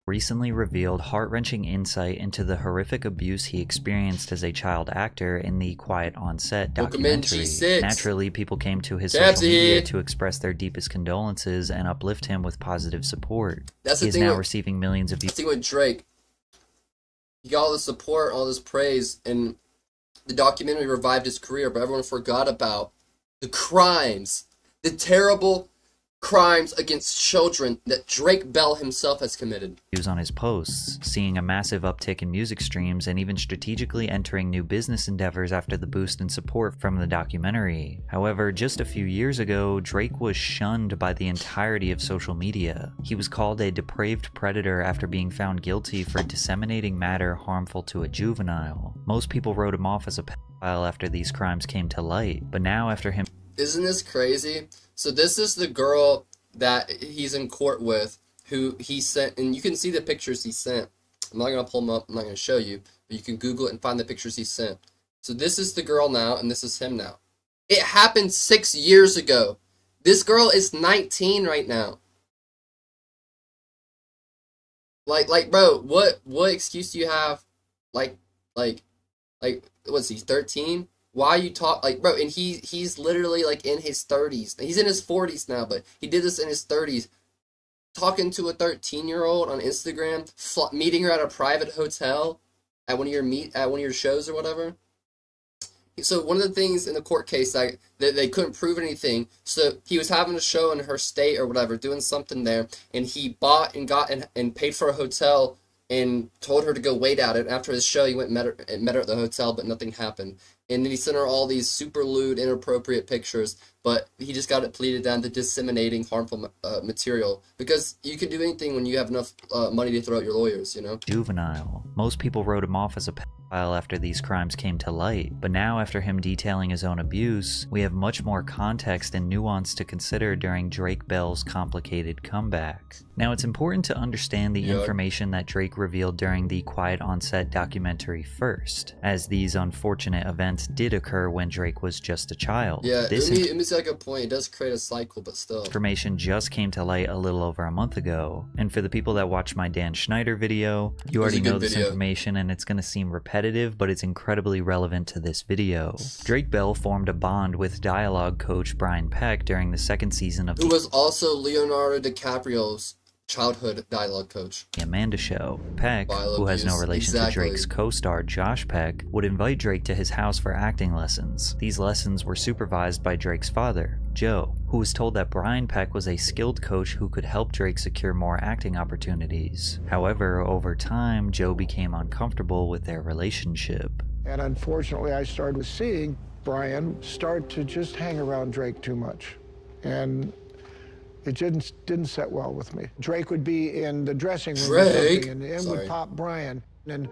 recently revealed heart-wrenching insight into the horrific abuse he experienced as a child actor in the Quiet on Set Welcome in, documentary. G6. Naturally, people came to his social media to express their deepest condolences and uplift him with positive support. That's the He is thing now with, receiving millions of views. That's the thing with Drake. He got all the support, all this praise, and the documentary revived his career, but everyone forgot about the crimes, the terrible crimes against children that Drake Bell himself has committed. On his posts, seeing a massive uptick in music streams and even strategically entering new business endeavors after the boost in support from the documentary. However, just a few years ago, Drake was shunned by the entirety of social media. He was called a depraved predator after being found guilty for disseminating matter harmful to a juvenile. Most people wrote him off as a pedophile after these crimes came to light, but now after him... Isn't this crazy? So this is the girl that he's in court with, who he sent, and you can see the pictures he sent. I'm not going to pull them up, I'm not going to show you, but you can Google it and find the pictures he sent. So this is the girl now, and this is him now. It happened 6 years ago. This girl is 19 right now. Like, bro, what excuse do you have? Like, what's he, 13? Why you talk, like, bro, and he's literally, like, in his 30s. He's in his 40s now, but he did this in his 30s. Talking to a 13-year-old on Instagram, meeting her at a private hotel at one of your shows or whatever. So one of the things in the court case that they couldn't prove anything, so he was having a show in her state or whatever, doing something there, and he bought and got and paid for a hotel and told her to go wait at it. After his show, he went and met her at the hotel, but nothing happened. And then he sent her all these super lewd, inappropriate pictures, but he just got it pleaded down to disseminating harmful material. Because you can do anything when you have enough money to throw at your lawyers, you know? Juvenile. Most people wrote him off as a pedophile after these crimes came to light, but now after him detailing his own abuse, we have much more context and nuance to consider during Drake Bell's complicated comeback. Now, it's important to understand the information that Drake revealed during the Quiet on Set documentary first, as these unfortunate events did occur when Drake was just a child. Yeah, it makes like a point. It does create a cycle, but still. Information just came to light a little over a month ago, and for the people that watched my Dan Schneider video, you already know this information and it's going to seem repetitive, but it's incredibly relevant to this video. Drake Bell formed a bond with dialogue coach Brian Peck during the second season of who was also Leonardo DiCaprio's childhood dialogue coach. The Amanda Show. Peck, who has no relation to Drake's co-star Josh Peck, would invite Drake to his house for acting lessons. These lessons were supervised by Drake's father, Joe, who was told that Brian Peck was a skilled coach who could help Drake secure more acting opportunities. However, over time, Joe became uncomfortable with their relationship. And unfortunately, I started seeing Brian start to just hang around Drake too much. And it didn't set well with me. Drake would be in the dressing room or something, and in would pop Brian, and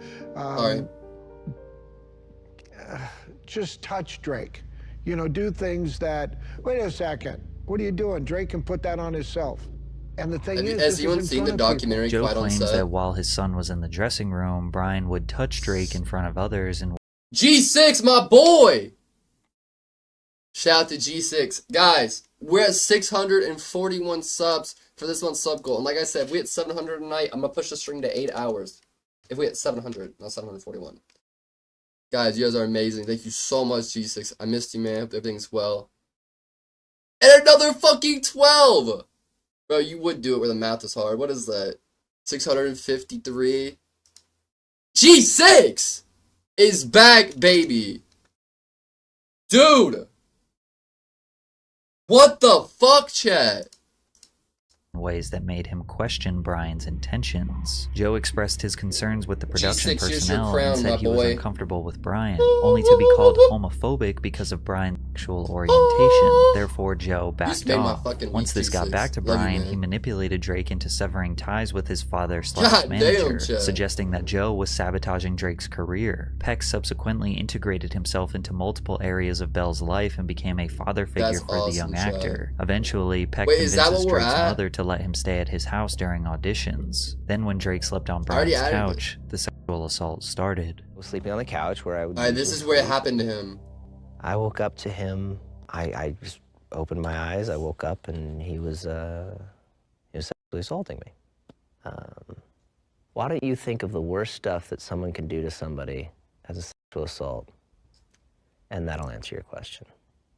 just touch Drake. You know, do things that, wait a second, what are you doing? Drake can put that on himself. And the thing is, has anyone seen the documentary? Joe claims that while his son was in the dressing room, Brian would touch Drake in front of others and... G6, my boy! Shout out to G6. Guys, we're at 641 subs for this month's sub goal. And like I said, if we hit 700 tonight, I'm going to push the stream to 8 hours. If we hit 700, not 741. Guys, you guys are amazing. Thank you so much, G6. I missed you, man. Hope everything's well. And another fucking 12! Bro, you would do it where the math is hard. What is that? 653? G6 is back, baby. Dude! What the fuck, chat? Ways that made him question Brian's intentions. Joe expressed his concerns with the production personnel and said he was uncomfortable with Brian, only to be called homophobic because of Brian's sexual orientation. Therefore, Joe backed off. Once this got back to Brian, he manipulated Drake into severing ties with his father/manager, suggesting that Joe was sabotaging Drake's career. Peck subsequently integrated himself into multiple areas of Bell's life and became a father figure for the young actor. Eventually, Peck convinces Drake's mother to let him stay at his house during auditions. Then when Drake slept on Brian's couch, the sexual assault started. I was sleeping on the couch where I would... Alright, this is where it happened to him. I woke up to him. I just opened my eyes. I woke up and he was sexually assaulting me. Why don't you think of the worst stuff that someone can do to somebody as a sexual assault? And that'll answer your question.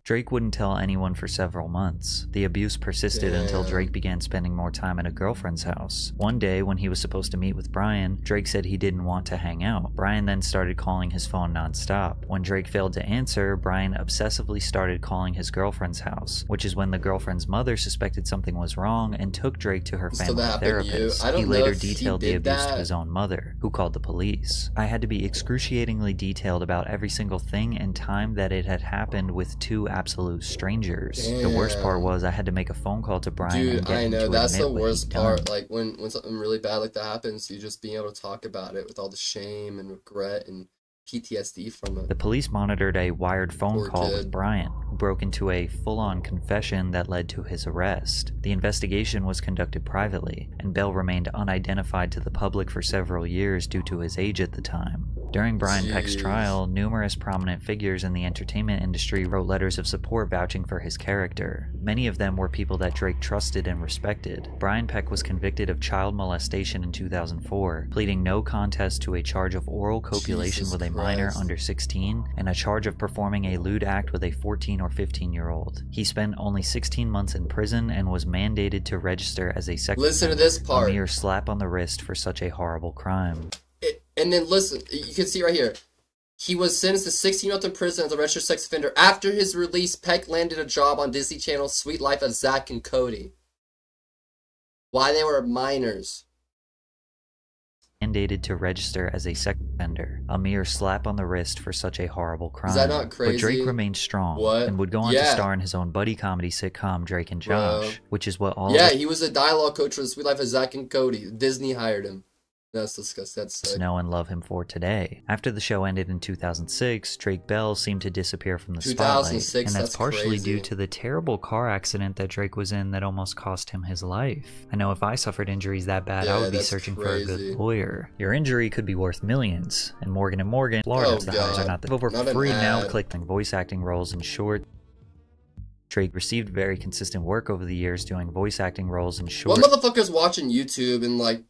Drake wouldn't tell anyone for several months. The abuse persisted until Drake began spending more time at a girlfriend's house. One day, when he was supposed to meet with Brian, Drake said he didn't want to hang out. Brian then started calling his phone nonstop. When Drake failed to answer, Brian obsessively started calling his girlfriend's house, which is when the girlfriend's mother suspected something was wrong and took Drake to her family therapist. He later detailed the abuse to his own mother, who called the police. I had to be excruciatingly detailed about every single thing and time that it had happened with two absolute strangers. The worst part was I had to make a phone call to Brian and get him to that's the admit worst what he'd part. done. Like when something really bad like that happens, you just being able to talk about it with all the shame and regret and PTSD from it. The police monitored a wired phone call with Brian, who broke into a full-on confession that led to his arrest. The investigation was conducted privately, and Bell remained unidentified to the public for several years due to his age at the time. During Brian Peck's trial, numerous prominent figures in the entertainment industry wrote letters of support vouching for his character. Many of them were people that Drake trusted and respected. Brian Peck was convicted of child molestation in 2004, pleading no contest to a charge of oral copulation with a minor under 16 and a charge of performing a lewd act with a 14 or 15-year-old. He spent only 16 months in prison and was mandated to register as a sex Listen to this part. A mere slap on the wrist for such a horrible crime. And then listen, you can see right here. He was sentenced to 16 months in prison as a registered sex offender. After his release, Peck landed a job on Disney Channel's Sweet Life of Zack and Cody. Why they were minors. Mandated to register as a sex offender, a mere slap on the wrist for such a horrible crime. Is that not crazy? But Drake remained strong and would go on to star in his own buddy comedy sitcom Drake and Josh, which is what all he was a dialogue coach for the Sweet Life of Zack and Cody. Disney hired him. That's disgusting. That's sick. Know and love him for today. After the show ended in 2006, Drake Bell seemed to disappear from the spotlight, and that's partially due to the terrible car accident that Drake was in that almost cost him his life. I know if I suffered injuries that bad, I would be searching for a good lawyer. Your injury could be worth millions, and Morgan & Morgan, Florida, the highs are not over free now. Clicking voice acting roles in short. Drake received very consistent work over the years doing voice acting roles in short. What motherfuckers watching YouTube and like,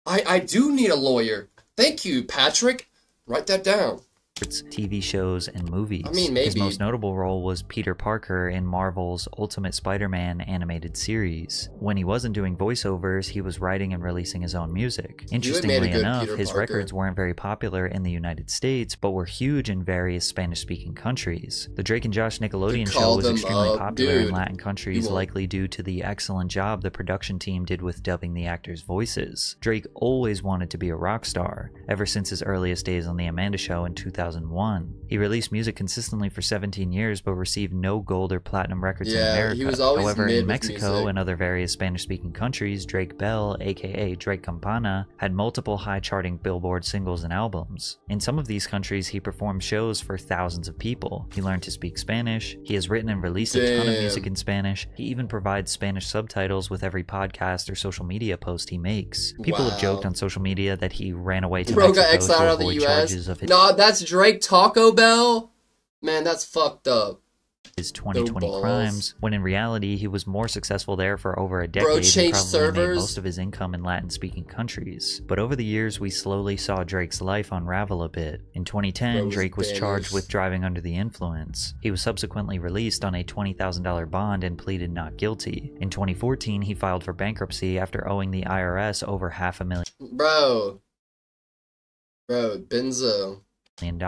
I do need a lawyer. Thank you, Patrick. Write that down. TV shows and movies. I mean, maybe. His most notable role was Peter Parker in Marvel's Ultimate Spider-Man animated series. When he wasn't doing voiceovers, he was writing and releasing his own music. Interestingly enough, his records weren't very popular in the United States, but were huge in various Spanish-speaking countries. The Drake and Josh Nickelodeon show was extremely popular in Latin countries, likely due to the excellent job the production team did with dubbing the actors' voices. Drake always wanted to be a rock star, ever since his earliest days on The Amanda Show in 2001. He released music consistently for 17 years but received no gold or platinum records in America. He was always However, mid in Mexico music. and other various Spanish-speaking countries, Drake Bell, aka Drake Campana, had multiple high-charting Billboard singles and albums. In some of these countries, he performed shows for thousands of people. He learned to speak Spanish. He has written and released a ton of music in Spanish. He even provides Spanish subtitles with every podcast or social media post he makes. People have joked on social media that he ran away to Mexico to avoid charges of his that's Drake Taco Bell? Man, that's fucked up. His 2020 crimes, when in reality he was more successful there for over a decade and probably made most of his income in Latin-speaking countries. But over the years, we slowly saw Drake's life unravel a bit. In 2010, Drake was charged with driving under the influence. He was subsequently released on a $20,000 bond and pleaded not guilty. In 2014, he filed for bankruptcy after owing the IRS over $500,000. Bro, Benzo. In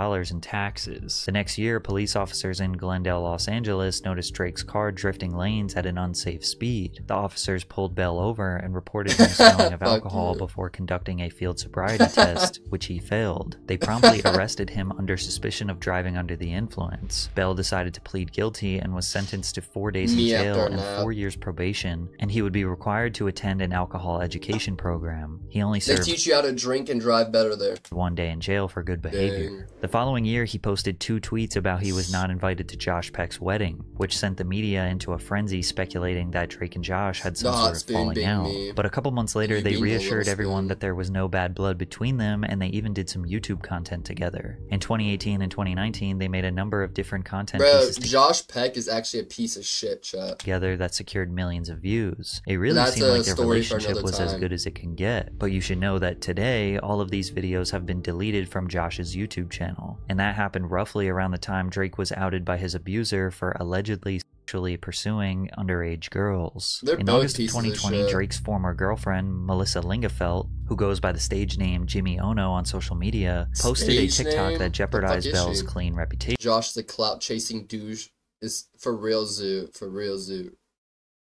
taxes. The next year, police officers in Glendale, Los Angeles noticed Drake's car drifting lanes at an unsafe speed. The officers pulled Bell over and reported him smelling of alcohol before conducting a field sobriety test, which he failed. They promptly arrested him under suspicion of driving under the influence. Bell decided to plead guilty and was sentenced to 4 days in jail and 4 years probation, and he would be required to attend an alcohol education program. He only served They teach you how to drink and drive better there. 1 day in jail for good behavior. The following year, he posted 2 tweets about he was not invited to Josh Peck's wedding, which sent the media into a frenzy speculating that Drake and Josh had some sort of falling out. But a couple months later, they reassured everyone that there was no bad blood between them, and they even did some YouTube content together. In 2018 and 2019, they made a number of different content pieces Josh Peck is actually a piece of shit, chat. Together that secured millions of views. It really seemed like their relationship was as good as it can get. But you should know that today, all of these videos have been deleted from Josh's YouTube channel. And that happened roughly around the time Drake was outed by his abuser for allegedly sexually pursuing underage girls. In August of 2020, Drake's former girlfriend, Melissa Lingafelt, who goes by the stage name Jimmy Ono on social media, posted a TikTok that jeopardized Belle's clean reputation. Josh the clout-chasing douche is for real zoo.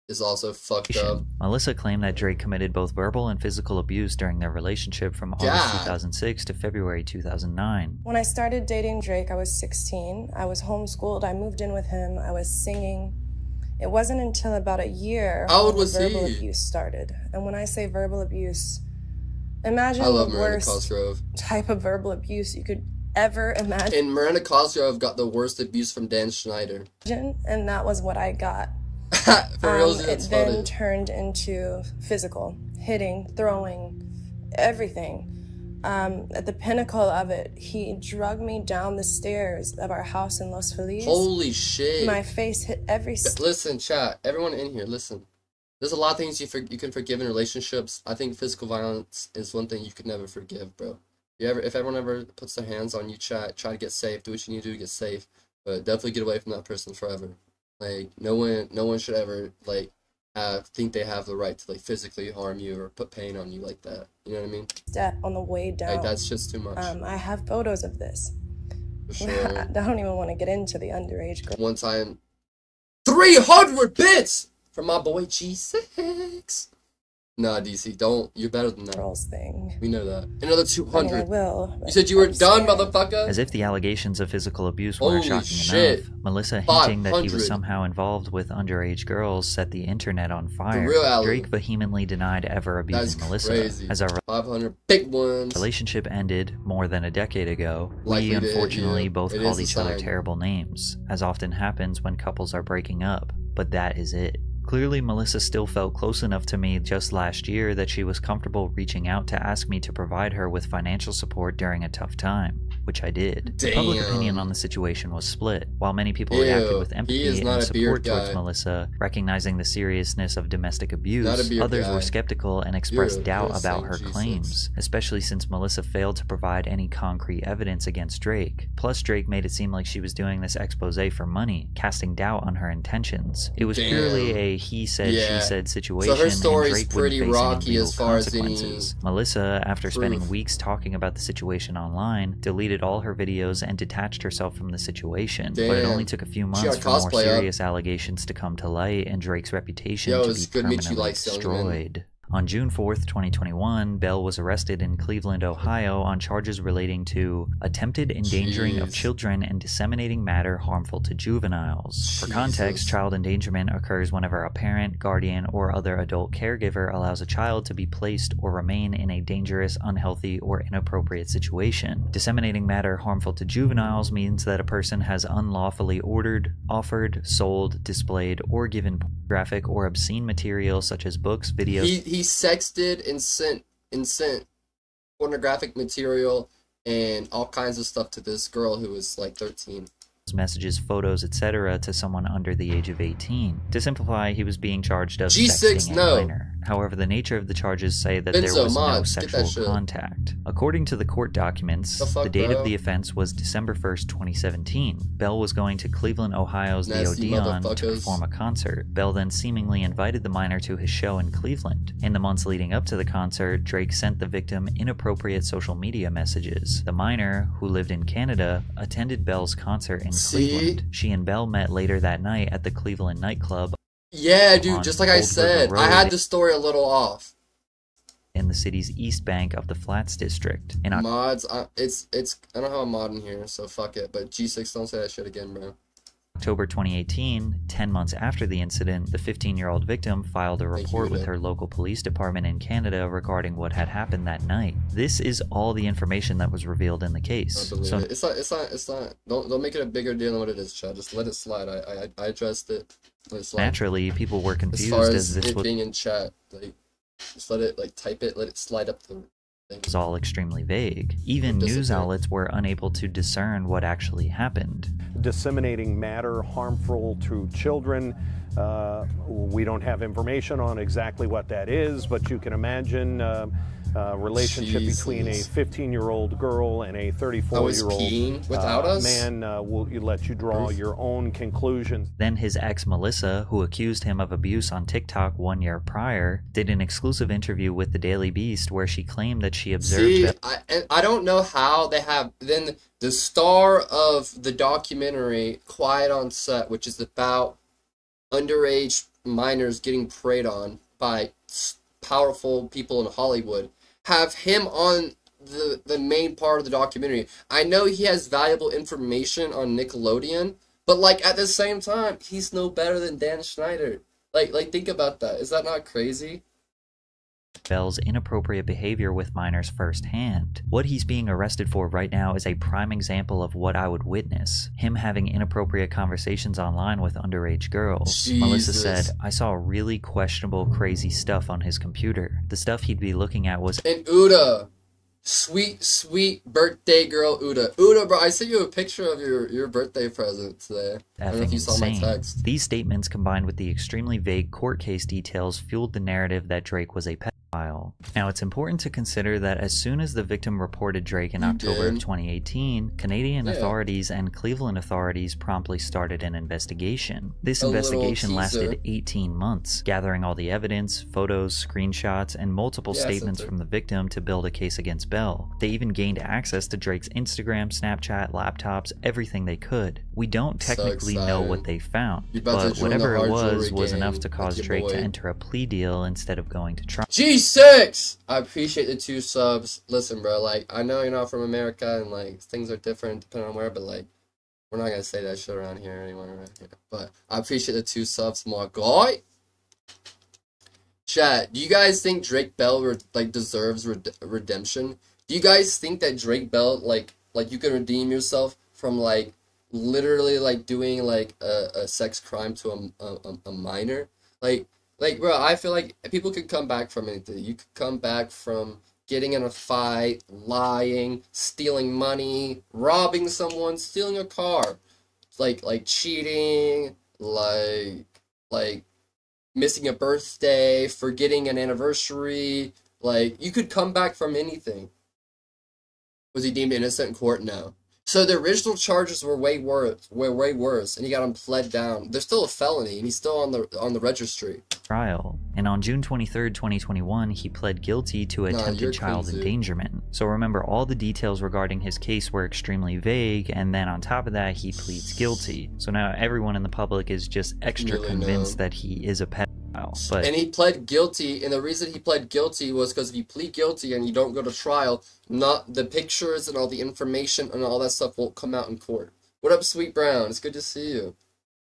Is also fucked up. Melissa claimed that Drake committed both verbal and physical abuse during their relationship from August 2006 to February 2009. When I started dating Drake, I was 16. I was homeschooled. I moved in with him. I was singing. It wasn't until about a year when the verbal abuse started. And when I say verbal abuse, imagine the worst type of verbal abuse you could ever imagine. And Miranda Cosgrove got the worst abuse from Dan Schneider. And that was what I got. It then turned into physical, hitting, throwing, everything. At the pinnacle of it, he dragged me down the stairs of our house in Los Feliz. Holy shit. My face hit every... Listen, chat, everyone in here, listen. There's a lot of things you can forgive in relationships. I think physical violence is one thing you could never forgive, bro. If everyone ever puts their hands on you, chat, try to get safe. Do what you need to do to get safe. But definitely get away from that person forever. Like, no one should ever, like, think they have the right to, like, physically harm you or put pain on you like that. You know what I mean? Step on the way down. Like, that's just too much. I have photos of this. For sure. I don't even want to get into the underage girl. One time, 300 bits from my boy G6. Nah, DC, don't. You're better than that. Girls thing. We know that. Another 200. I mean, I will. You said you were done, motherfucker? As if the allegations of physical abuse weren't shocking enough, Melissa hinting that he was somehow involved with underage girls set the internet on fire. Drake vehemently denied ever abusing Melissa. Crazy. As our 500 big ones. Relationship ended more than a decade ago, we unfortunately both called each other terrible names, as often happens when couples are breaking up. But that is it. Clearly, Melissa still felt close enough to me just last year that she was comfortable reaching out to ask me to provide her with financial support during a tough time, which I did. The public opinion on the situation was split. While many people reacted with empathy and support towards Melissa, recognizing the seriousness of domestic abuse, others were skeptical and expressed doubt about her claims, especially since Melissa failed to provide any concrete evidence against Drake. Plus, Drake made it seem like she was doing this expose for money, casting doubt on her intentions. It was purely a he said, she said situation, so her story's and Drake pretty rocky as far as Melissa, after spending weeks talking about the situation online, deleted all her videos and detached herself from the situation. But it only took a few months for more serious allegations to come to light and Drake's reputation to be permanently destroyed. On June 4th, 2021, Belle was arrested in Cleveland, Ohio on charges relating to attempted endangering of children and disseminating matter harmful to juveniles. For context, child endangerment occurs whenever a parent, guardian, or other adult caregiver allows a child to be placed or remain in a dangerous, unhealthy, or inappropriate situation. Disseminating matter harmful to juveniles means that a person has unlawfully ordered, offered, sold, displayed, or given pornographic or obscene material such as books, videos. He sexted and sent pornographic material and all kinds of stuff to this girl who was like 13. Messages, photos, etc. to someone under the age of 18. To simplify, he was being charged of G6, sexting a minor. However, the nature of the charges say that there was no sexual contact. According to the court documents, the date of the offense was December 1st, 2017. Belle was going to Cleveland, Ohio's The Odeon to perform a concert. Belle then seemingly invited the minor to his show in Cleveland. In the months leading up to the concert, Drake sent the victim inappropriate social media messages. The minor, who lived in Canada, attended Belle's concert in Cleveland. She and Belle met later that night at the Cleveland nightclub. Yeah, dude, just like I said, I had the story a little off. In the city's east bank of the Flats district. Mods, I don't have a mod in here, so fuck it. But G6, don't say that shit again, bro. October 2018, 10 months after the incident, the 15-year-old victim filed a report with her local police department in Canada regarding what had happened that night. This is all the information that was revealed in the case. I believe it. It's not. Don't make it a bigger deal than what it is, Chad. Just let it slide. I addressed it. Let it slide. Naturally, people were confused as far as this it being in chat. Like, just let it, like, type it. Let it slide up the. Was all extremely vague. Even news outlets were unable to discern what actually happened. Disseminating matter harmful to children. We don't have information on exactly what that is, but you can imagine a relationship between a 15-year-old girl and a 34-year-old man will let you draw your own conclusions. Then his ex Melissa, who accused him of abuse on TikTok 1 year prior, did an exclusive interview with the Daily Beast where she claimed that she observed I don't know how they have then the star of the documentary Quiet on Set, which is about underage minors getting preyed on by powerful people in Hollywood, have him on the main part of the documentary. I know he has valuable information on Nickelodeon, but, like, at the same time, he's no better than Dan Schneider. Like think about that. Is that not crazy? Bell's inappropriate behavior with minors firsthand. What he's being arrested for right now is a prime example of what I would witness. Him having inappropriate conversations online with underage girls. Jesus. Melissa said, I saw really questionable, crazy stuff on his computer. The stuff he'd be looking at was— And Uda. Sweet, sweet birthday girl Uda. Uda, bro, I sent you a picture of your birthday present today. I don't know if you saw my text. These statements, combined with the extremely vague court case details, fueled the narrative that Drake was a pedophile. Now, it's important to consider that as soon as the victim reported Drake in October of 2018, Canadian authorities and Cleveland authorities promptly started an investigation. This investigation lasted 18 months, gathering all the evidence, photos, screenshots, and multiple statements from the victim to build a case against Bell. They even gained access to Drake's Instagram, Snapchat, laptops, everything they could. We don't technically know what they found, but whatever it was enough to cause Drake to enter a plea deal instead of going to trial. G6! I appreciate the 2 subs. Listen, bro, like, I know you're not from America and, like, things are different depending on where, but, like, we're not gonna say that shit around here anymore, right? But I appreciate the 2 subs, my guy. Chat, do you guys think Drake Bell, deserves redemption? Do you guys think that Drake Bell, like, you can redeem yourself from, like, literally, like, doing, like, a sex crime to a minor? Like, bro, I feel like people could come back from anything. You could come back from getting in a fight, lying, stealing money, robbing someone, stealing a car, like cheating, like missing a birthday, forgetting an anniversary. Like, you could come back from anything. Was he deemed innocent in court? No. So the original charges were way worse, and he got them pled down. They're still a felony, and he's still on the registry. Trial. And on June 23rd, 2021, he pled guilty to attempted child endangerment. So remember, all the details regarding his case were extremely vague, and then on top of that, he pleads guilty. So now everyone in the public is just extra convinced that he is a pedophile. And he pled guilty, and the reason he pled guilty was because if you plead guilty and you don't go to trial, not the pictures and all the information and all that stuff won't come out in court. What up, Sweet Brown? It's good to see you.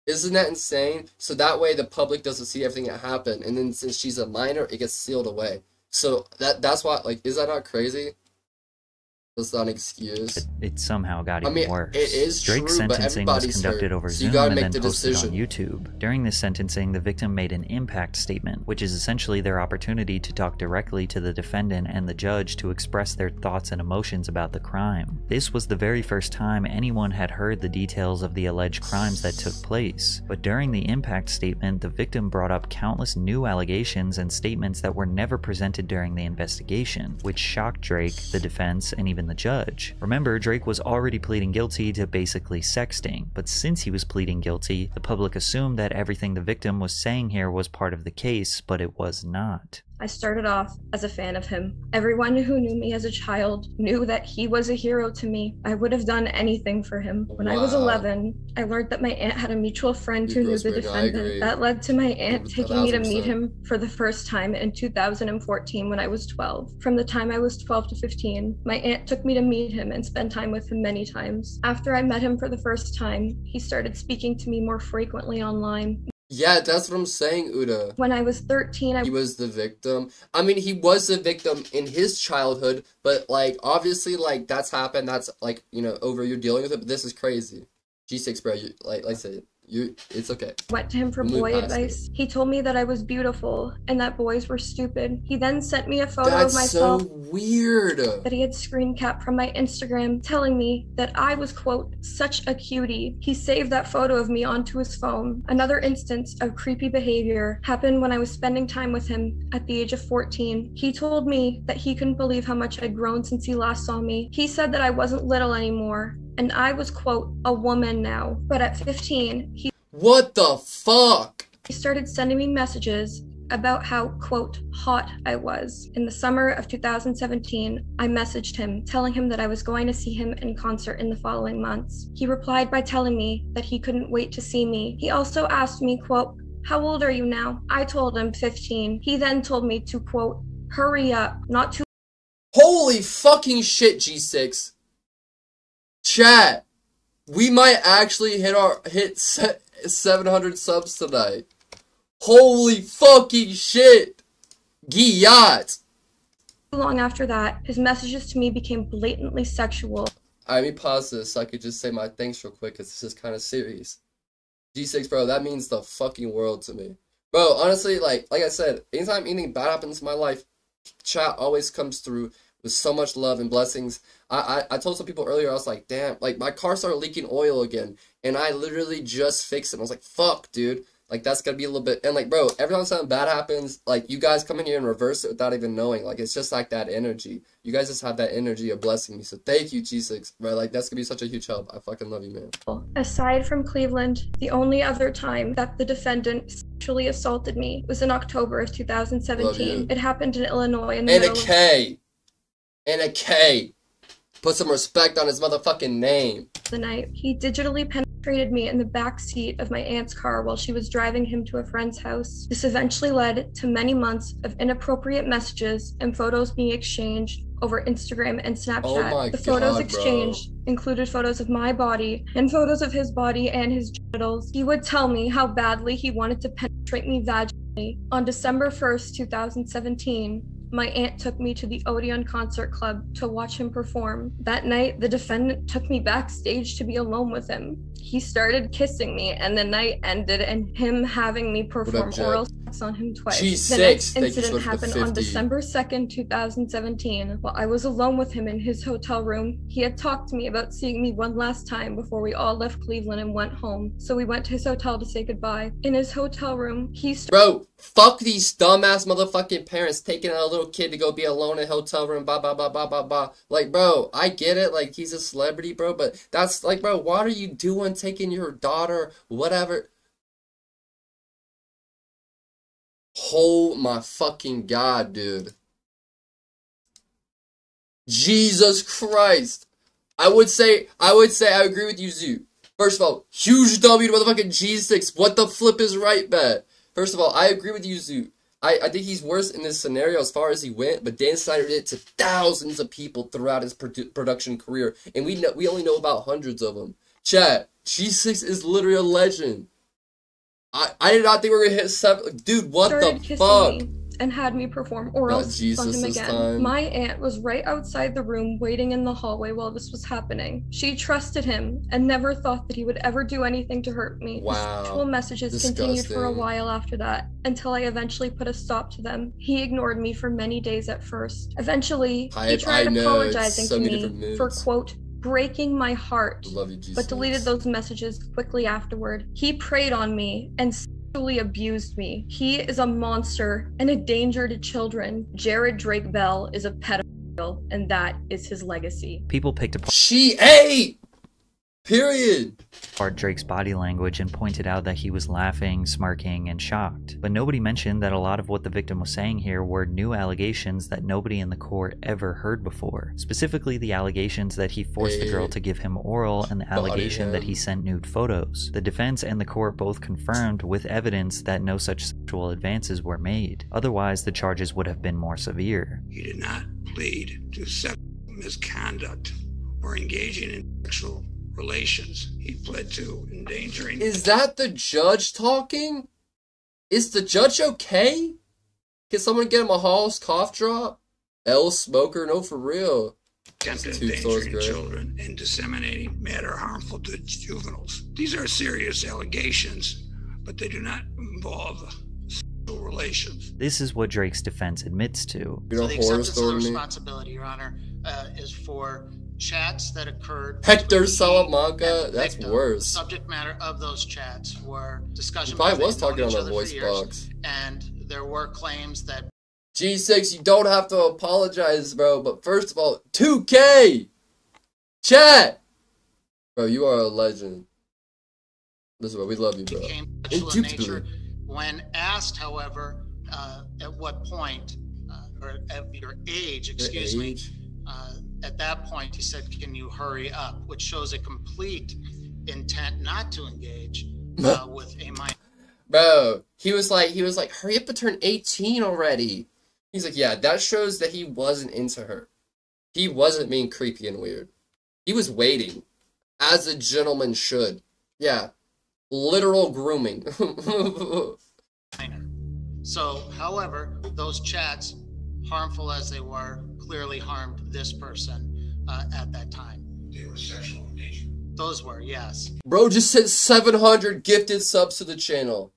Isn't that insane? So that way the public doesn't see everything that happened, and then since she's a minor, it gets sealed away. So that's why, like, is that not crazy? That's not an excuse. It somehow got even worse. It is Drake's true, sentencing was conducted over Zoom and then posted on YouTube. During this sentencing, the victim made an impact statement, which is essentially their opportunity to talk directly to the defendant and the judge to express their thoughts and emotions about the crime. This was the very first time anyone had heard the details of the alleged crimes that took place. But during the impact statement, the victim brought up countless new allegations and statements that were never presented during the investigation, which shocked Drake, the defense, and even the judge. Remember, Drake was already pleading guilty to basically sexting, but since he was pleading guilty, the public assumed that everything the victim was saying here was part of the case, but it was not. I started off as a fan of him. Everyone who knew me as a child knew that he was a hero to me. I would have done anything for him. When I was 11, I learned that my aunt had a mutual friend who knew the defendant. That led to my aunt taking me to meet him for the first time in 2014 when I was 12. From the time I was 12 to 15, my aunt took me to meet him and spend time with him many times. After I met him for the first time, he started speaking to me more frequently online. Yeah, that's what I'm saying, Uda. When I was 13, he was the victim. I mean, he was the victim in his childhood, but, like, obviously, like, that's happened. That's, like, you know, over. You're dealing with it, but this is crazy. G6, bro, like I said, it's okay. Went to him for boy advice. He told me that I was beautiful and that boys were stupid. He then sent me a photo of myself. That's so weird. That he had screen capped from my Instagram, telling me that I was, quote, such a cutie. He saved that photo of me onto his phone. Another instance of creepy behavior happened when I was spending time with him at the age of 14. He told me that he couldn't believe how much I'd grown since he last saw me. He said that I wasn't little anymore, and I was, quote, a woman now. But at 15, What the fuck? He started sending me messages about how, quote, hot I was. In the summer of 2017, I messaged him, telling him that I was going to see him in concert in the following months. He replied by telling me that he couldn't wait to see me. He also asked me, quote, how old are you now? I told him 15. He then told me to, quote, hurry up, not too. Holy fucking shit, G6. Chat, we might actually hit 700 subs tonight. Holy fucking shit. Giyat. Long after that, his messages to me became blatantly sexual. Let me pause this so I could just say my thanks real quick, because this is kind of serious. G6, bro, that means the fucking world to me. Bro, honestly, like I said, anytime anything bad happens in my life, chat always comes through with so much love and blessings. I told some people earlier, I was like, damn, like, my car started leaking oil again, and I literally just fixed it. I was like, fuck, dude. Like, that's gonna be a little bit, and like, bro, every time something bad happens, like, you guys come in here and reverse it without even knowing. Like, it's just like that energy. You guys just have that energy of blessing me. So thank you, G6, bro. Like, that's gonna be such a huge help. I fucking love you, man. Aside from Cleveland, the only other time that the defendant sexually assaulted me was in October of 2017. It happened in Illinois in the middle of a K. Put some respect on his motherfucking name. The night, he digitally penetrated me in the back seat of my aunt's car while she was driving him to a friend's house. This eventually led to many months of inappropriate messages and photos being exchanged over Instagram and Snapchat. Oh my the photos God, exchanged included photos of my body and photos of his body and his genitals. He would tell me how badly he wanted to penetrate me vaginally. On December 1st, 2017, my aunt took me to the Odeon Concert Club to watch him perform. That night, the defendant took me backstage to be alone with him. He started kissing me, and the night ended in him having me perform oral sex on him twice. G6, the next incident happened on December 2nd, 2017. While I was alone with him in his hotel room, he had talked to me about seeing me one last time before we all left Cleveland and went home. So we went to his hotel to say goodbye. In his hotel room, Bro, fuck these dumbass motherfucking parents taking a little kid to go be alone in a hotel room, blah, blah, blah, blah, blah, blah. Like, bro, I get it, like, he's a celebrity, bro, but that's, like, bro, what are you doing taking your daughter, whatever? Oh my fucking God, dude. Jesus Christ. I would say I agree with you, Zoo. First of all, huge W to motherfucking G6. What the flip is right, bet? First of all, I agree with you, Zoo. I think he's worse in this scenario as far as he went, but Dan Snyder did it to thousands of people throughout his production career, and we only know about hundreds of them. Chat, G6 is literally a legend. I did not think we were gonna hit 7. Dude, what the fuck? And had me perform oral sex on him again. My aunt was right outside the room waiting in the hallway while this was happening. She trusted him and never thought that he would ever do anything to hurt me. Wow. Sexual messages continued for a while after that, until I eventually put a stop to them. He ignored me for many days at first. Eventually, he tried apologizing to me for, quote, breaking my heart, but deleted those messages quickly afterward. He preyed on me and sexually abused me. He is a monster and a danger to children. Jared Drake Bell is a pedophile, and that is his legacy. People picked apart. Period. Drake's body language and pointed out that he was laughing, smirking, and shocked. But nobody mentioned that a lot of what the victim was saying here were new allegations that nobody in the court ever heard before. Specifically, the allegations that he forced the girl to give him oral and the allegation that he sent nude photos. The defense and the court both confirmed with evidence that no such sexual advances were made. Otherwise, the charges would have been more severe. He did not plead to sexual misconduct or engaging in sexual relations. He pled to endangering. Is that the judge talking? Is the judge okay? Can someone get him a Hall's cough drop? L smoker, no, for real. Endangering children and disseminating matter harmful to juveniles. These are serious allegations, but they do not involve sexual relations. This is what Drake's defense admits to. So the acceptance of the responsibility, Your Honor, is for chats that occurred. Hector Salamanca, that's worse. The subject matter of those chats were discussions. He probably was talking on the voice box. And there were claims that G6, you don't have to apologize, bro. But first of all, 2K! Chat! Bro, you are a legend. This is what we love you, bro. Nature. When asked, however, at what point, or at your age, excuse me, at that point he said, "Can you hurry up?" Which shows a complete intent not to engage with a minor. Bro, he was like, hurry up and turn 18 already. He's like, yeah, that shows that he wasn't into her. He wasn't being creepy and weird. He was waiting, as a gentleman should. Yeah, literal grooming. So, however, those chats, harmful as they were, clearly harmed this person at that time. They were sexual in nature. Those were, yes. Bro just sent 700 gifted subs to the channel.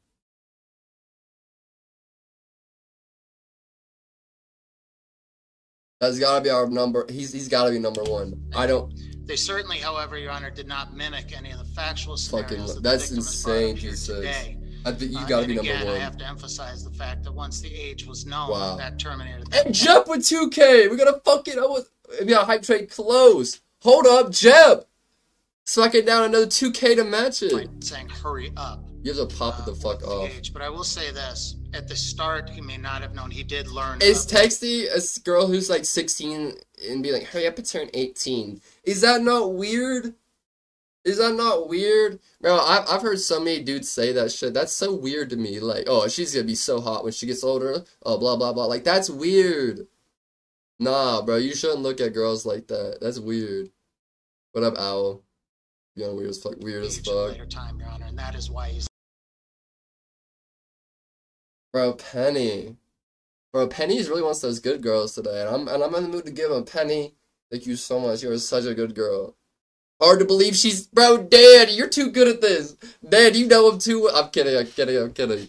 That's gotta be our number. He's gotta be number one. I don't. They certainly, however, Your Honor, did not mimic any of the factual scenarios. That's insane, G6. I think you gotta be number one. I have to emphasize the fact that once the age was known, that terminated. And Jeb with 2K. We're gonna fucking hype trade close. Hold up, Jeb. Suck it down another 2K to match it. Saying hurry up. You have to pop it the fuck off. But I will say this. At the start, he may not have known. He did learn. Is texting a girl who's like 16 and be like, hurry up and turn 18. Is that not weird? Is that not weird? Bro, I've heard so many dudes say that shit. That's so weird to me. Like, oh, she's gonna be so hot when she gets older. Oh, blah, blah, blah. Like, that's weird. Nah, bro, you shouldn't look at girls like that. That's weird. What up, Owl? You're weird as fuck. Weird as fuck. Later time, Your Honor, and that is why he's. Bro, Penny. Bro, Penny really wants those good girls today, and I'm in the mood to give him. Penny, thank you so much. You're such a good girl. Hard to believe she's... Bro, Dad, you're too good at this. Dad, you know him too... I'm kidding.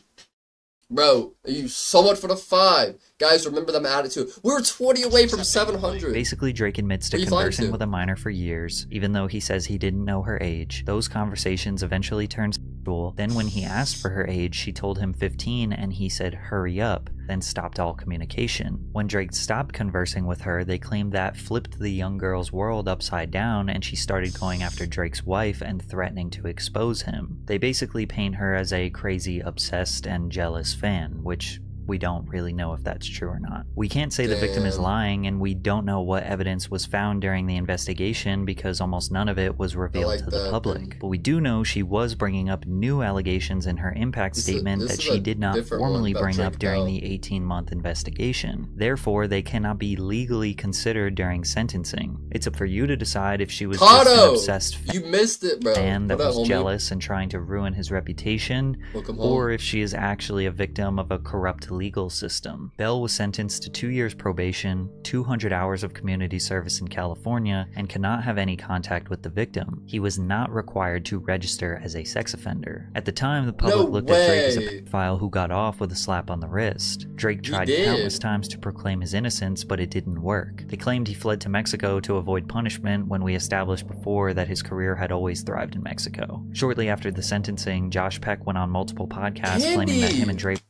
Bro, you so much for the 5. Guys, remember them attitude. We were 20 away from 700. Basically, Drake admits to conversing with a minor for years, even though he says he didn't know her age. Those conversations eventually turned sexual. Then when he asked for her age, she told him 15 and he said hurry up, then stopped all communication. When Drake stopped conversing with her, they claimed that flipped the young girl's world upside down and she started going after Drake's wife and threatening to expose him. They basically paint her as a crazy, obsessed, and jealous fan, which we don't really know if that's true or not. We can't say the victim is lying, and we don't know what evidence was found during the investigation because almost none of it was revealed to the public. But we do know she was bringing up new allegations in her impact statement that she did not formally bring up during the 18-month investigation. Therefore, they cannot be legally considered during sentencing. It's up for you to decide if she was just an obsessed fan that was jealous and trying to ruin his reputation, or if she is actually a victim of a corrupt legal system. Bell was sentenced to 2 years probation, 200 hours of community service in California, and cannot have any contact with the victim. He was not required to register as a sex offender. At the time, the public looked at Drake as a pedophile who got off with a slap on the wrist. Drake tried countless times to proclaim his innocence, but it didn't work. They claimed he fled to Mexico to avoid punishment when we established before that his career had always thrived in Mexico. Shortly after the sentencing, Josh Peck went on multiple podcasts claiming that him and Drake...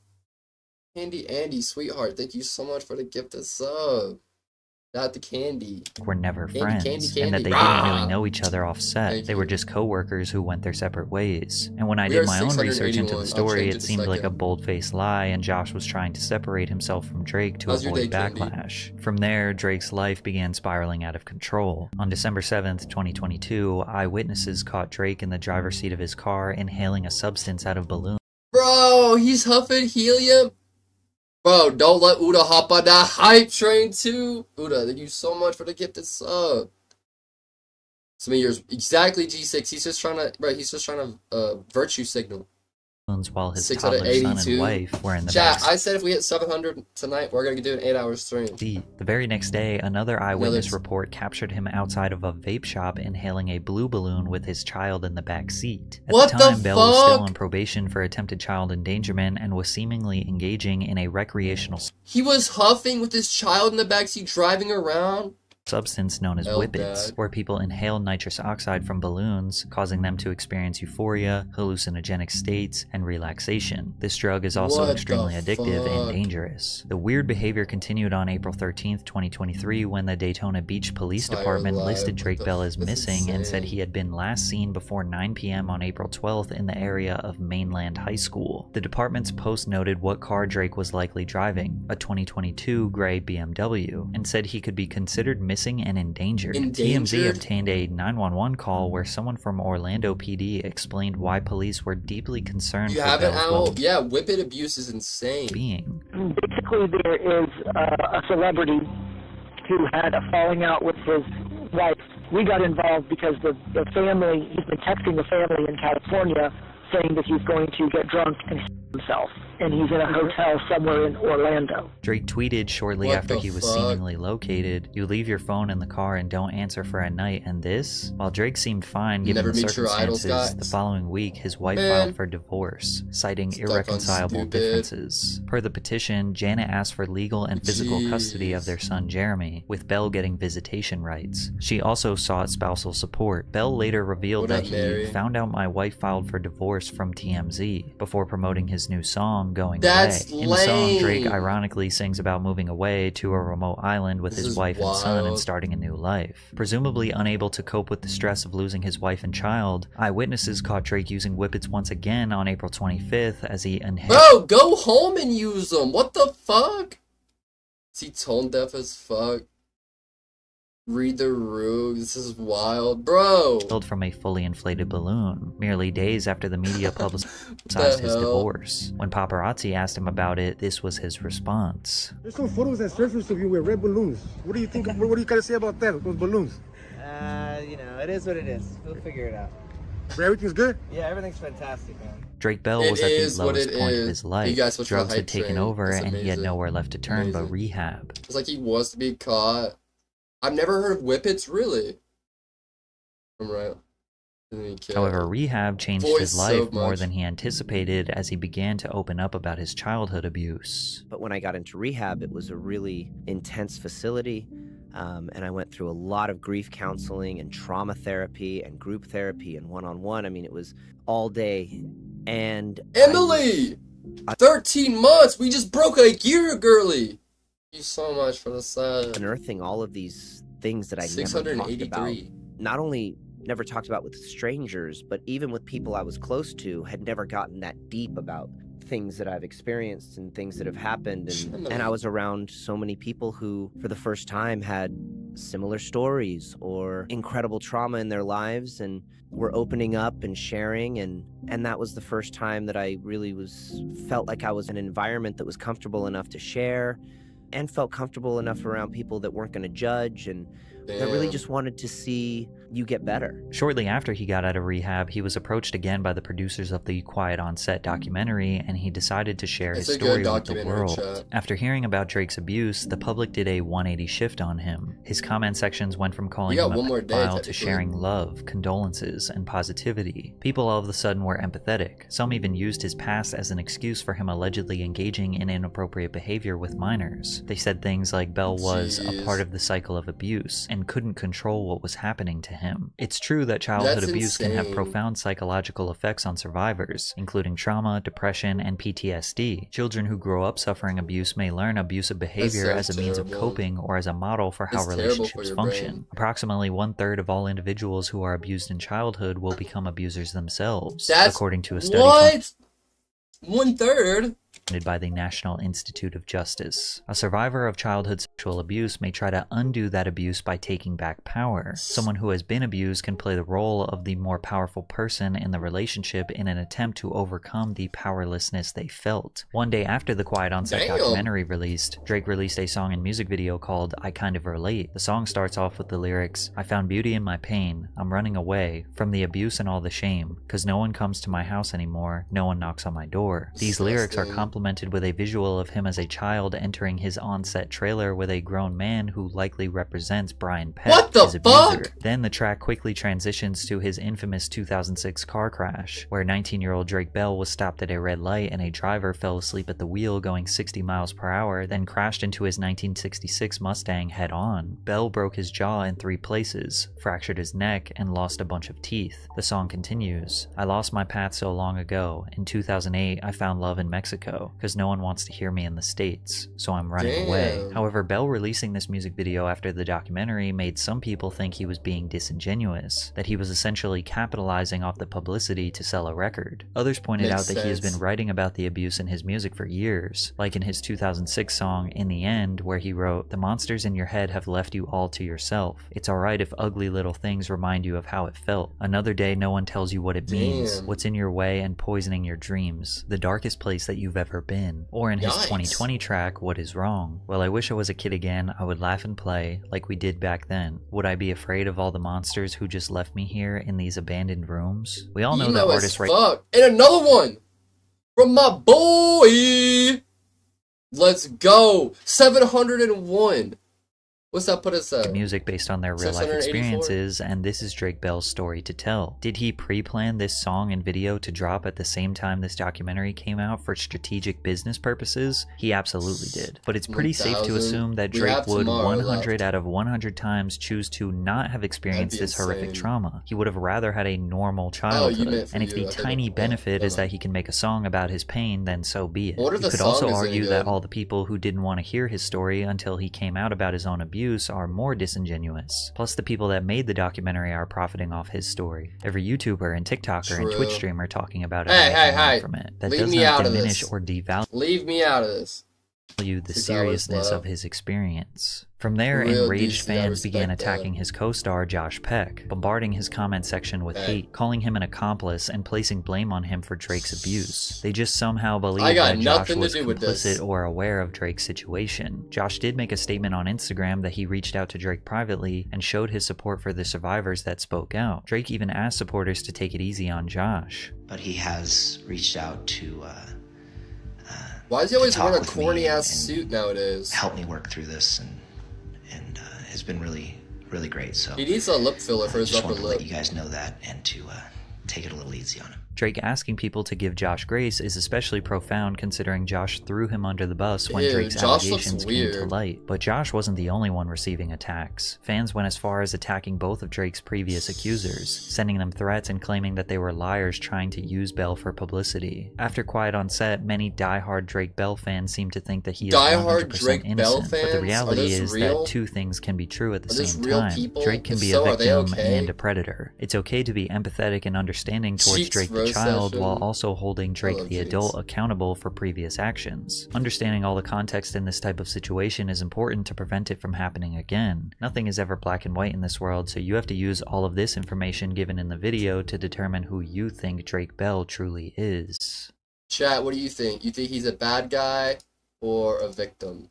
Andy, sweetheart, thank you so much for the gift of sub. Not the candy. Were never friends, candy. and that they didn't really know each other off set. They were just co-workers who went their separate ways. And when I did my own research into the story, it seemed like a bold-faced lie, and Josh was trying to separate himself from Drake to avoid backlash. From there, Drake's life began spiraling out of control. On December 7th, 2022, eyewitnesses caught Drake in the driver's seat of his car inhaling a substance out of balloons. Bro, he's huffing helium. Bro, don't let Uda hop on that hype train too. Uda, thank you so much for the gifted sub. So many years, exactly G6. He's just trying to, bro. He's just trying to virtue signal. While his toddler son and wife were in the chat. I said if we hit 700 tonight, we're gonna do an 8-hour stream. The very next day, another eyewitness report captured him outside of a vape shop inhaling a blue balloon with his child in the back seat. At the time, Bell was still on probation for attempted child endangerment and was seemingly engaging in a recreational. He was huffing with his child in the backseat, driving around. Substance known as whippets, where people inhale nitrous oxide from balloons, causing them to experience euphoria, hallucinogenic states, and relaxation. This drug is also extremely addictive and dangerous. The weird behavior continued on April 13th, 2023, when the Daytona Beach Police Department listed Drake Bell as missing and said he had been last seen before 9 p.m. on April 12th in the area of Mainland High School. The department's post noted what car Drake was likely driving, a 2022 gray BMW, and said he could be considered missing and endangered. TMZ obtained a 911 call where someone from Orlando PD explained why police were deeply concerned for Bell's well-being. Yeah, whippet abuse is insane. Basically, there is a celebrity who had a falling out with his wife. We got involved because the family, he's been texting the family in California saying that he's going to get drunk and himself, and he's in a hotel somewhere in Orlando. Drake tweeted shortly after he was seemingly located, "You leave your phone in the car and don't answer for a night, and this?" While Drake seemed fine given the circumstances, the following week his wife filed for divorce, citing irreconcilable differences. Per the petition, Janet asked for legal and physical custody of their son Jeremy, with Bell getting visitation rights. She also sought spousal support. Bell later revealed that he found out my wife filed for divorce from TMZ before promoting his new song, Going Away. In the song, Drake ironically sings about moving away to a remote island with his wife and son and starting a new life. Presumably unable to cope with the stress of losing his wife and child, eyewitnesses caught Drake using whippets once again on April 25th as he Bro, go home and use them! What the fuck? Is he tone deaf as fuck? Read the room. This is wild, bro. From a fully inflated balloon, merely days after the media publicized his divorce. When paparazzi asked him about it, this was his response. There's some photos that surfaced of you with red balloons. What do you think? What do you gotta say about that? Those balloons? You know, it is what it is. We'll figure it out. Everything's good? Yeah, everything's fantastic, man. Drake Bell was at the lowest point of his life. Drugs had taken over and he had nowhere left to turn but rehab. It's like he wants to be caught. I've never heard of whippets, really. I'm right. However, rehab changed his life more than he anticipated as he began to open up about his childhood abuse. But when I got into rehab, it was a really intense facility, and I went through a lot of grief counseling and trauma therapy and group therapy and one-on-one. I mean, it was all day. And Emily! 13 months! We just broke a year, girly! Thank you so much for the sub. Unearthing all of these things that I never talked about. Not only never talked about with strangers, but even with people I was close to, had never gotten that deep about things that I've experienced and things that have happened. And I was around so many people who, for the first time, had similar stories or incredible trauma in their lives and were opening up and sharing. And that was the first time that I really felt like I was in an environment that was comfortable enough to share and felt comfortable enough around people that weren't going to judge and that really just wanted to see you get better. Shortly after he got out of rehab, he was approached again by the producers of the Quiet on Set documentary, and he decided to share his story with the world. After hearing about Drake's abuse, the public did a 180 shift on him. His comment sections went from calling him a pedophile to sharing love, condolences, and positivity. People all of a sudden were empathetic. Some even used his past as an excuse for him allegedly engaging in inappropriate behavior with minors. They said things like Bell was a part of the cycle of abuse, and couldn't control what was happening to him. It's true that childhood abuse can have profound psychological effects on survivors, including trauma, depression, and PTSD. Children who grow up suffering abuse may learn abusive behavior as a means of coping or as a model for how relationships function. Approximately 1/3 of all individuals who are abused in childhood will become abusers themselves, according to a study. 1/3? By the National Institute of Justice. A survivor of childhood sexual abuse may try to undo that abuse by taking back power. Someone who has been abused can play the role of the more powerful person in the relationship in an attempt to overcome the powerlessness they felt. One day after the Quiet on Set documentary released, Drake released a song and music video called I Kind of Relate. The song starts off with the lyrics, "I found beauty in my pain. I'm running away from the abuse and all the shame, 'cause no one comes to my house anymore. No one knocks on my door." These lyrics are complemented with a visual of him as a child entering his on-set trailer with a grown man who likely represents Brian Peck, his abuser. Then the track quickly transitions to his infamous 2006 car crash, where 19-year-old Drake Bell was stopped at a red light and a driver fell asleep at the wheel going 60 miles per hour, then crashed into his 1966 Mustang head-on. Bell broke his jaw in 3 places, fractured his neck, and lost a bunch of teeth. The song continues, "I lost my path so long ago. In 2008, I found love in Mexico, because no one wants to hear me in the States, so I'm running away." However, Bell releasing this music video after the documentary made some people think he was being disingenuous, that he was essentially capitalizing off the publicity to sell a record. Others pointed out that he has been writing about the abuse in his music for years, like in his 2006 song In the End, where he wrote, "The monsters in your head have left you all to yourself. It's alright if ugly little things remind you of how it felt. Another day no one tells you what it means, what's in your way and poisoning your dreams, the darkest place that you've ever been." Or in his 2020 track, What Is Wrong? "Well, I wish I was a kid again. I would laugh and play like we did back then. Would I be afraid of all the monsters who just left me here in these abandoned rooms?" We all know that artists And another one from my boy. Let's go. 701. What's that put us at? Music based on their real life experiences, and this is Drake Bell's story to tell. Did he pre-plan this song and video to drop at the same time this documentary came out for strategic business purposes? He absolutely did. But it's pretty safe to assume that Drake would 100 out of 100 times choose to not have experienced this horrific trauma. He would have rather had a normal childhood. And if the tiny benefit is that he can make a song about his pain, then so be it. You could also argue that all the people who didn't want to hear his story until he came out about his own abuse are more disingenuous. Plus, the people that made the documentary are profiting off his story. Every YouTuber and TikToker and Twitch streamer talking about it from it. That does not diminish or devalue the seriousness of his experience. From there, enraged fans began attacking his co-star Josh Peck, bombarding his comment section with hate, calling him an accomplice, and placing blame on him for Drake's abuse. They just somehow believed that Josh was complicit or aware of Drake's situation. Josh did make a statement on Instagram that he reached out to Drake privately and showed his support for the survivors that spoke out. Drake even asked supporters to take it easy on Josh. But he has reached out to why does he always wear a corny ass suit nowadays? Help me work through this, and has been really great. So he needs a lip filler for his upper lip. Just wanted to let you guys know that and to take it a little easy on him. Drake asking people to give Josh grace is especially profound considering Josh threw him under the bus when Drake's allegations came to light. But Josh wasn't the only one receiving attacks. Fans went as far as attacking both of Drake's previous accusers, sending them threats and claiming that they were liars trying to use Bell for publicity. After Quiet on Set, many die-hard Drake Bell fans seem to think that he is 100% innocent, but the reality is that two things can be true at the same time. Drake can be a victim and a predator. It's okay to be empathetic and understanding towards Drake the child while also holding Drake the adult accountable for previous actions. Understanding all the context in this type of situation is important to prevent it from happening again. Nothing is ever black and white in this world, so you have to use all of this information given in the video to determine who you think Drake Bell truly is. Chat, what do you think? You think he's a bad guy or a victim?